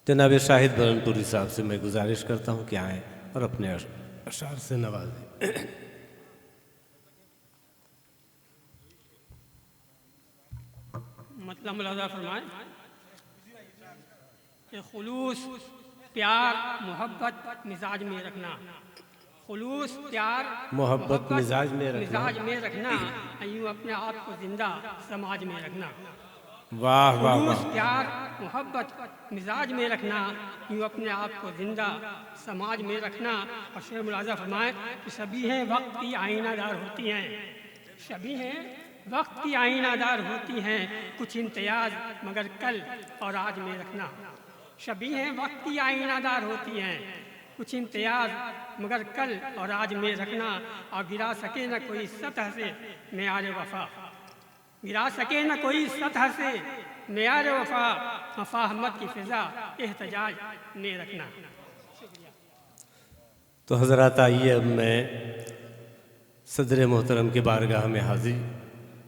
जनाब शाहिद बरनपुरी साहब से मैं गुजारिश करता हूँ कि आएँ और अपने अशार से नवाजें। मतलब मुलाज़ा फरमाएं कि खुलूस प्यार मोहब्बत मिजाज में रखना, खुलूस प्यार मोहब्बत मिजाज में रखना, यूँ अपने आप को जिंदा समाज में रखना। वाह वाह खुलूस वाह। प्यार मोहब्बत मिजाज में रखना, यूँ अपने आप को जिंदा समाज में रखना। और शेर मुलाज़ा फरमाएं कि सभी हैं वक्त की आईनादार होती हैं, सभी हैं वक्त की आईनादार होती हैं, कुछ इम्तियाज मगर कल और आज में रखना। सभी हैं वक्त की आईनादार होती हैं, कुछ इम्तियाज मगर कल और आज में रखना। और गिरा सके न कोई सतह से मेयार वफा, गिरा सके न कोई सतह से मेयार वफा, मफाहमत की फिजा एहतजाज में रखना। तो हज़रात आइए अब मैं सदर मोहतरम की बारगाह में हाजिर